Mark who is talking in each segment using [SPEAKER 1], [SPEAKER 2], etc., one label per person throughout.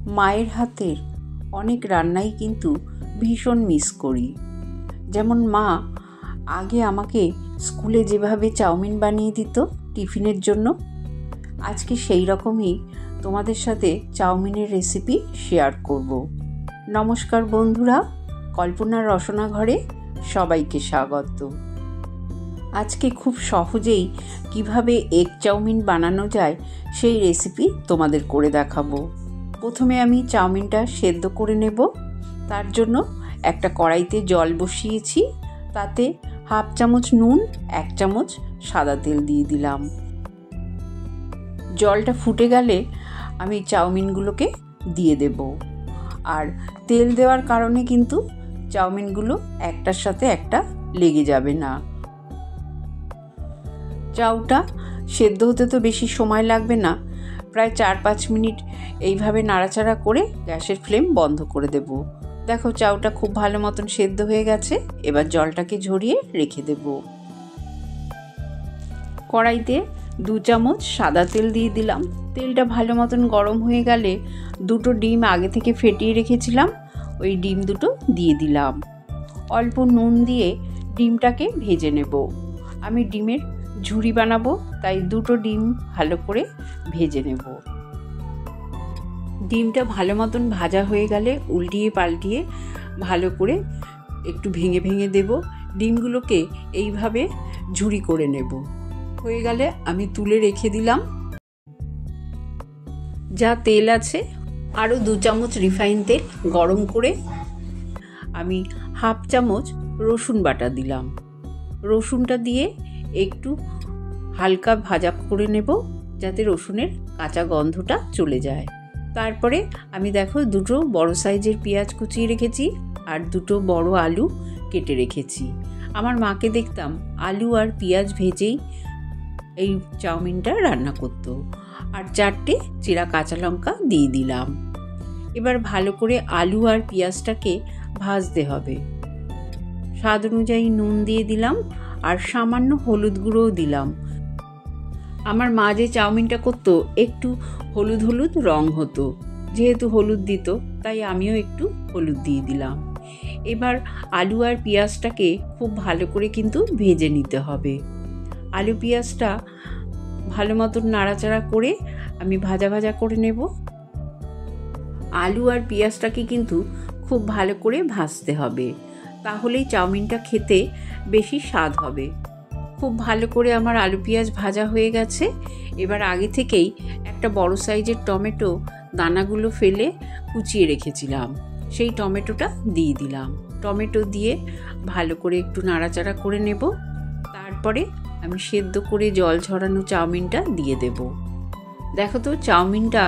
[SPEAKER 1] মায়ের হাতের অনেক রান্নাই কিন্তু ভীষণ মিস করি। যেমন মা আগে আমাকে স্কুলে যেভাবে চাউমিন বানিয়ে দিত টিফিনের জন্য, আজকে সেই রকমই তোমাদের সাথে চাউমিনের রেসিপি শেয়ার করব। নমস্কার বন্ধুরা, কল্পনার রসনা ঘরে সবাইকে স্বাগত। আজকে খুব সহজেই কিভাবে এগ চাউমিন বানানো যায় সেই রেসিপি তোমাদের করে দেখাবো। প্রথমে আমি চাউমিনটা সেদ্ধ করে নেব। তার জন্য একটা কড়াইতে জল বসিয়েছি, তাতে হাফ চামচ নুন, 1 চামচ সাদা তেল দিয়ে দিলাম। জলটা ফুটে গেলে আমি চাউমিনগুলোকে দিয়ে দেব। আর তেল দেওয়ার কারণে কিন্তু চাউমিনগুলো একটার সাথে একটা লেগে যাবে না। চাউটা সেদ্ধ হতে তো বেশি সময় লাগবে না, প্রায় 4-5 মিনিট এইভাবে নাড়াচাড়া করে গ্যাসের ফ্লেম বন্ধ করে দেব। দেখো চাউটা খুব ভালো মতন সেদ্ধ হয়ে গেছে। এবার জলটাকে ঝরিয়ে রেখে দেব। কড়াইতে 2 চামচ সাদা তেল দিয়ে দিলাম। তেলটা ভালো মতন গরম হয়ে গেলে 2টো ডিম আগে থেকে ফেটিয়ে রেখেছিলাম, ওই ডিম 2টো দিয়ে দিলাম। অল্প নুন দিয়ে ডিমটাকে ভেজে নেব। আমি ডিমের ঝুরি বানাবো, তাই 2টো ডিম ভালো করে ভেজে নেব। ডিমটা ভালো মতন ভাজা হয়ে গেলে উল্টিয়ে পাল্টিয়ে ভালো করে একটু ভেঙে ভেঙে দেব। ডিমগুলোকে এইভাবে ঝুরি করে নেব। হয়ে গেলে আমি তুলে রেখে দিলাম। যা তেল আছে আরও 2 চামচ রিফাইন তেল গরম করে আমি হাফ চামচ রসুন বাটা দিলাম। রসুনটা দিয়ে একটু হালকা ভাজা করে নেব, যাতে রসুনের কাঁচা গন্ধটা চলে যায়। তারপরে আমি দেখো 2টো বড় সাইজের পেঁয়াজ কুচিয়ে রেখেছি আর 2টো বড় আলু কেটে রেখেছি। আমার মাকে দেখতাম আলু আর পেঁয়াজ ভেজেই এই চাউমিনটা রান্না করতো। আর 4টে চিরা কাঁচা লঙ্কা দিয়ে দিলাম। এবার ভালো করে আলু আর পেঁয়াজটাকে ভাজতে হবে। স্বাদ অনুযায়ী নুন দিয়ে দিলাম আর সামান্য হলুদ গুঁড়োও দিলাম। আমার মা যে চাউমিনটা করতো একটু হলুদ হলুদ রং হতো, যেহেতু হলুদ দিত তাই আমিও একটু হলুদ দিয়ে দিলাম। এবার আলু আর পেঁয়াজটাকে খুব ভালো করে কিন্তু ভেজে নিতে হবে। আলু পেঁয়াজটা ভালো মতন নাড়াচাড়া করে আমি ভাজা ভাজা করে নেব। আলু আর পেঁয়াজটাকে কিন্তু খুব ভালো করে ভাজতে হবে, তাহলেই চাউমিনটা খেতে বেশি স্বাদ হবে। খুব ভালো করে আমার আলু পেঁয়াজ ভাজা হয়ে গেছে। এবার আগে থেকেই একটা বড় সাইজের টমেটো দানাগুলো ফেলে কুচিয়ে রেখেছিলাম, সেই টমেটোটা দিয়ে দিলাম। টমেটো দিয়ে ভালো করে একটু নাড়াচাড়া করে নেব। তারপরে আমি সেদ্ধ করে জল ঝরানো চাউমিনটা দিয়ে দেব। দেখো তো চাউমিনটা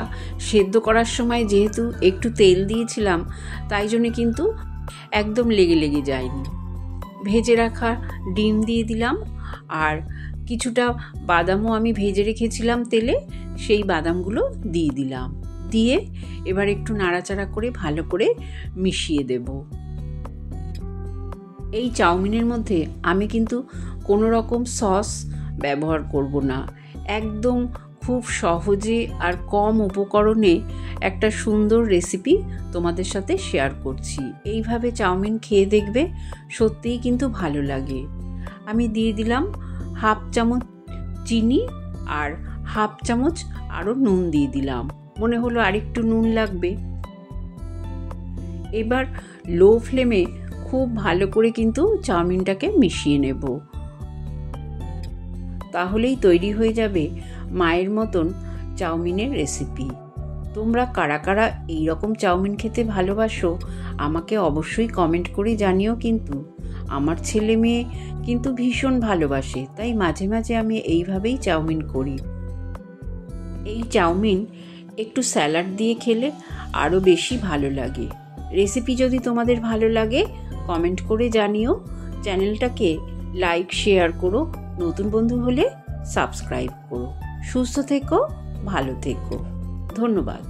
[SPEAKER 1] সেদ্ধ করার সময় যেহেতু একটু তেল দিয়েছিলাম, তাই জন্য কিন্তু একদম লেগে লেগে যায়নি। ভেজে রাখা ডিম দিয়ে দিলাম আর কিছুটা বাদামও আমি ভেজে রেখেছিলাম তেলে, সেই বাদামগুলো দিয়ে দিলাম। দিয়ে এবার একটু নাড়াচাড়া করে ভালো করে মিশিয়ে দেব। এই চাউমিনের মধ্যে আমি কিন্তু কোনো রকম সস ব্যবহার করব না। একদম খুব সহজে আর কম উপকরণে একটা সুন্দর রেসিপি তোমাদের সাথে শেয়ার করছি। এইভাবে চাউমিন খেয়ে দেখবে, সত্যিই কিন্তু ভালো লাগে। আমি দিয়ে দিলাম হাফ চামচ চিনি আর হাফ চামচ আরও নুন দিয়ে দিলাম, মনে হলো আরেকটু নুন লাগবে। এবার লো ফ্লেমে খুব ভালো করে কিন্তু চাউমিনটাকে মিশিয়ে নেব, তাহলেই তৈরি হয়ে যাবে মায়ের মতন চাউমিনের রেসিপি। তোমরা কারা কারা এইরকম চাউমিন খেতে ভালোবাসো আমাকে অবশ্যই কমেন্ট করে জানিও। কিন্তু আমার ছেলে মেয়ে কিন্তু ভীষণ ভালোবাসে, তাই মাঝে মাঝে আমি এইভাবেই চাউমিন করি। এই চাউমিন একটু স্যালাড দিয়ে খেলে আরও বেশি ভালো লাগে। রেসিপি যদি তোমাদের ভালো লাগে কমেন্ট করে জানিও। চ্যানেলটাকে লাইক শেয়ার করো, নতুন বন্ধু হলে সাবস্ক্রাইব করো। সুস্থ থেকো, ভালো থেকো। ধন্যবাদ।